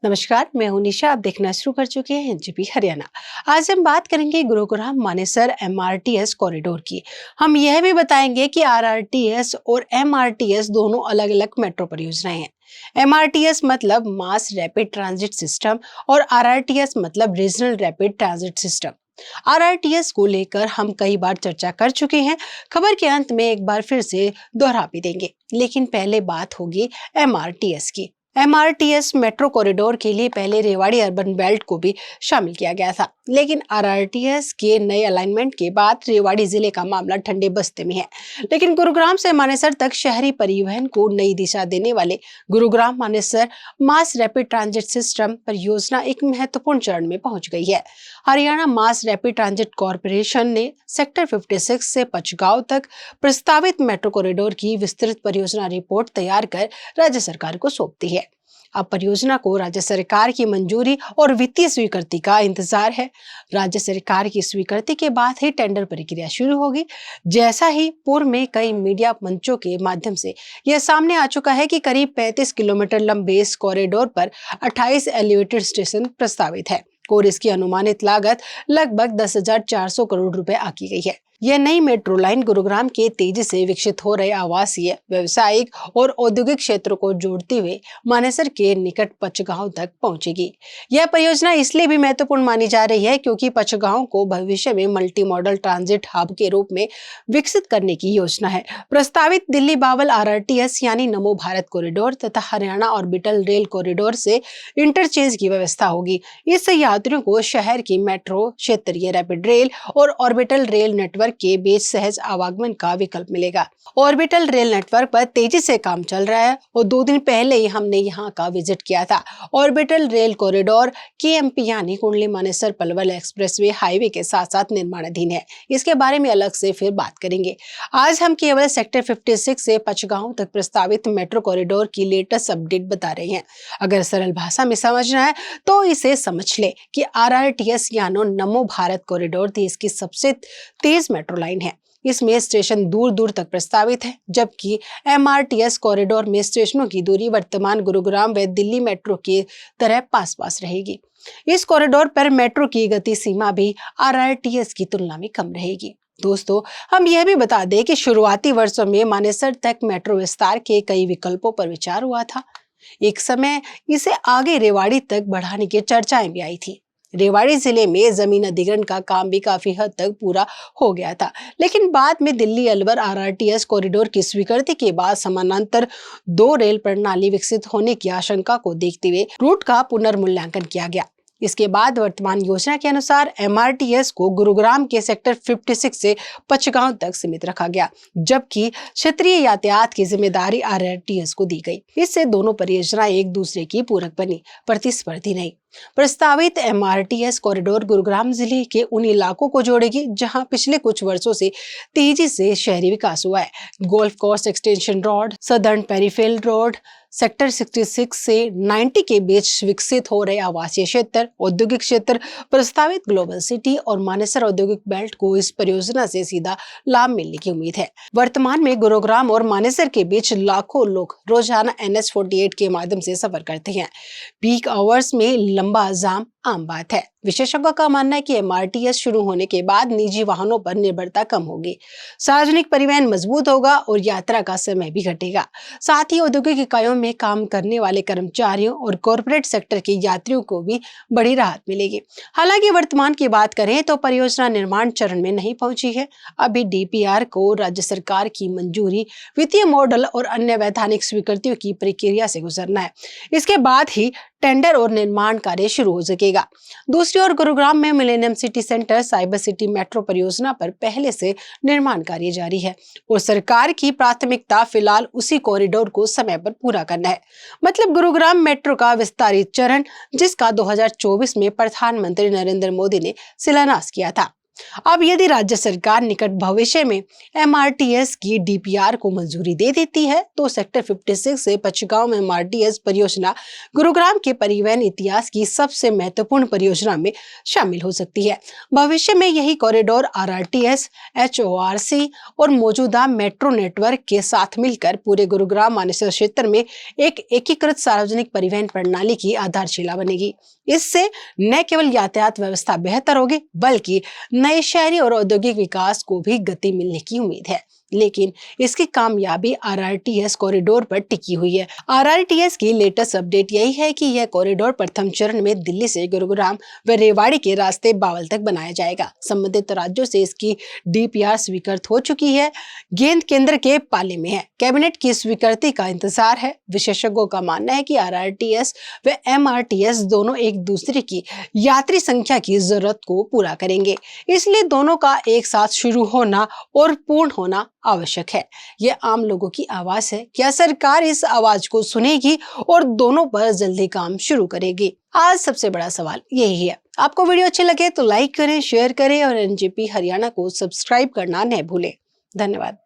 नमस्कार, मैं हूं निशा। आप देखना शुरू कर चुके हैं एनजीपी हरियाणा। आज हम बात करेंगे गुरुग्राम मानेसर एमआरटीएस कॉरिडोर की। हम यह भी बताएंगे कि आरआरटीएस और एमआरटीएस दोनों अलग अलग मेट्रो परियोजनाएं हैं। एमआरटीएस मतलब मास रैपिड ट्रांजिट सिस्टम और आरआरटीएस मतलब regional rapid transit system. RRTS को लेकर हम कई बार चर्चा कर चुके हैं। खबर के अंत में एक बार फिर से दोहरा भी देंगे, लेकिन पहले बात होगी एमआरटीएस की। एमआरटीएस मेट्रो कॉरिडोर के लिए पहले रेवाड़ी अर्बन बेल्ट को भी शामिल किया गया था, लेकिन आरआरटीएस के नए अलाइनमेंट के बाद रेवाड़ी जिले का मामला ठंडे बस्ते में है। लेकिन गुरुग्राम से मानेसर तक शहरी परिवहन को नई दिशा देने वाले Gurugram Manesar mass rapid transit system परियोजना एक महत्वपूर्ण चरण में पहुंच गई है। Haryana mass rapid transit corporation ने सेक्टर 56 से पचगांव तक प्रस्तावित मेट्रो कॉरिडोर की विस्तृत परियोजना रिपोर्ट तैयार कर राज्य सरकार को सौंप दी है। अब परियोजना को राज्य सरकार की मंजूरी और वित्तीय स्वीकृति का इंतजार है। राज्य सरकार की स्वीकृति के बाद ही टेंडर प्रक्रिया शुरू होगी। जैसा ही पूर्व में कई मीडिया मंचों के माध्यम से यह सामने आ चुका है कि करीब 35 किलोमीटर लंबे इस कॉरिडोर पर 28 एलिवेटेड स्टेशन प्रस्तावित है और इसकी अनुमानित लागत लगभग 10,400 करोड़ रुपए आकी गई है। यह नई मेट्रो लाइन गुरुग्राम के तेजी से विकसित हो रहे आवासीय, व्यावसायिक और औद्योगिक क्षेत्रों को जोड़ते हुए मानेसर के निकट पचगांव तक पहुंचेगी। यह परियोजना इसलिए भी महत्वपूर्ण मानी जा रही है क्योंकि पचगांव को भविष्य में मल्टी मॉडल ट्रांजिट हब के रूप में विकसित करने की योजना है। प्रस्तावित दिल्ली बावल आरआरटीएस यानी नमो भारत कॉरिडोर तथा हरियाणा ऑर्बिटल रेल कॉरिडोर से इंटरचेंज की व्यवस्था होगी। इससे यात्रियों को शहर की मेट्रो, क्षेत्रीय रैपिड रेल और ऑर्बिटल रेल नेटवर्क के बीच सहज आवागमन का विकल्प मिलेगा। ऑर्बिटल रेल नेटवर्क पर तेजी से काम चल रहा है और 2 दिन पहले ही हमने यहां का विजिट किया था। ऑर्बिटल रेल कॉरिडोर केएमपी यानी कुंडली मानेसर पलवल एक्सप्रेसवे हाईवे के साथ साथ निर्माणाधीन है। इसके बारे में अलग से फिर बात करेंगे। आज हम केवल सेक्टर 56 से पचगांव तक प्रस्तावित मेट्रो कॉरिडोर की लेटेस्ट अपडेट बता रहे हैं। अगर सरल भाषा में समझना है तो इसे समझ ले कि आरआरटीएस यानी नमो भारत कॉरिडोर देश की सबसे तेज मेट्रो लाइन है। इसमें स्टेशन दूर दूर तक प्रस्तावित है, जबकि एमआरटीएस कॉरिडोर में स्टेशनों की दूरी वर्तमान गुरुग्राम व दिल्ली मेट्रो की तरह पास पास रहेगी। इस कॉरिडोर पर मेट्रो की गति सीमा भी आरआरटीएस की तुलना में कम रहेगी। दोस्तों, हम यह भी बता दें कि शुरुआती वर्षों में मानेसर तक मेट्रो विस्तार के कई विकल्पों पर विचार हुआ था। एक समय इसे आगे रेवाड़ी तक बढ़ाने की चर्चाएं भी आई थी। रेवाड़ी जिले में जमीन अधिग्रहण का काम भी काफी हद तक पूरा हो गया था, लेकिन बाद में दिल्ली अलवर आरआरटीएस कॉरिडोर की स्वीकृति के बाद समानांतर 2 रेल प्रणाली विकसित होने की आशंका को देखते हुए रूट का पुनर्मूल्यांकन किया गया। इसके बाद वर्तमान योजना के अनुसार एमआरटीएस को गुरुग्राम के सेक्टर 56 से पचगांव तक सीमित रखा गया, जबकि क्षेत्रीय यातायात की जिम्मेदारी आरआरटीएस को दी गई। इससे दोनों परियोजनाएं एक दूसरे की पूरक बनी, प्रतिस्पर्धी नहीं। प्रस्तावित एमआरटीएस कॉरिडोर गुरुग्राम जिले के उन इलाकों को जोड़ेगी जहां पिछले कुछ वर्षों से तेजी से शहरी विकास हुआ है। Golf course extension road, southern peripheral road, sector 66 से 90 के बीच विकसित हो रहे आवासीय क्षेत्र, औद्योगिक क्षेत्र, प्रस्तावित ग्लोबल सिटी और मानेसर औद्योगिक बेल्ट को इस परियोजना से सीधा लाभ मिलने की उम्मीद है। वर्तमान में गुरुग्राम और मानेसर के बीच लाखों लोग रोजाना NH48 के माध्यम से सफर करते हैं। पीक आवर्स में लंबा जाम आम बात है। विशेषज्ञों का मानना है कि एमआरटीएस शुरू होने के बाद निजी वाहनों पर निर्भरता कम होगी, सार्वजनिक परिवहन मजबूत होगा और यात्रा का समय भी घटेगा। साथ ही औद्योगिक इकाइयों में काम करने वाले कर्मचारियों और कॉर्पोरेट सेक्टर के यात्रियों को भी बड़ी राहत मिलेगी। हालांकि वर्तमान की बात करें तो परियोजना निर्माण चरण में नहीं पहुंची है। अभी डीपीआर को राज्य सरकार की मंजूरी, वित्तीय मॉडल और अन्य वैधानिक स्वीकृतियों की प्रक्रिया से गुजरना है। इसके बाद ही टेंडर और निर्माण कार्य शुरू हो सकेगा। दूसरी ओर गुरुग्राम में millennium city centre cyber city metro परियोजना पर पहले से निर्माण कार्य जारी है और सरकार की प्राथमिकता फिलहाल उसी कॉरिडोर को समय पर पूरा करना है। मतलब गुरुग्राम मेट्रो का विस्तारित चरण, जिसका 2024 में प्रधानमंत्री नरेंद्र मोदी ने शिलान्यास किया था, अब यदि राज्य सरकार निकट भविष्य में एमआरटीएस की डीपीआर को मंजूरी दे देती है तो सेक्टर 56 से पचगांव में एमआरटीएस परियोजना गुरुग्राम के परिवहन इतिहास की सबसे महत्वपूर्ण परियोजना में शामिल हो सकती है। भविष्य में यही कॉरिडोर आरआरटीएस, एचओआरसी और मौजूदा मेट्रो नेटवर्क के साथ मिलकर पूरे गुरुग्राम मानेसर क्षेत्र में एक एकीकृत सार्वजनिक परिवहन प्रणाली की आधारशिला बनेगी। इससे न केवल यातायात व्यवस्था बेहतर होगी बल्कि नए शहरी और औद्योगिक विकास को भी गति मिलने की उम्मीद है। लेकिन इसकी कामयाबी आरआरटीएस कॉरिडोर पर टिकी हुई है। आरआरटीएस की लेटेस्ट अपडेट यही है कि यह कॉरिडोर प्रथम चरण में दिल्ली से गुरुग्राम व रेवाड़ी के रास्ते बावल तक बनाया जाएगा। संबंधित राज्यों से इसकी डीपीआर स्वीकृत हो चुकी है। गेंद केंद्र के पाले में है। कैबिनेट की स्वीकृति का इंतजार है। विशेषज्ञों का मानना है कि आरआरटीएस व एमआरटीएस दोनों एक दूसरे की यात्री संख्या की जरूरत को पूरा करेंगे, इसलिए दोनों का एक साथ शुरू होना और पूर्ण होना आवश्यक है। यह आम लोगों की आवाज है। क्या सरकार इस आवाज को सुनेगी और दोनों पर जल्दी काम शुरू करेगी? आज सबसे बड़ा सवाल यही है। आपको वीडियो अच्छे लगे तो लाइक करें, शेयर करें और एनजेपी हरियाणा को सब्सक्राइब करना न भूलें। धन्यवाद।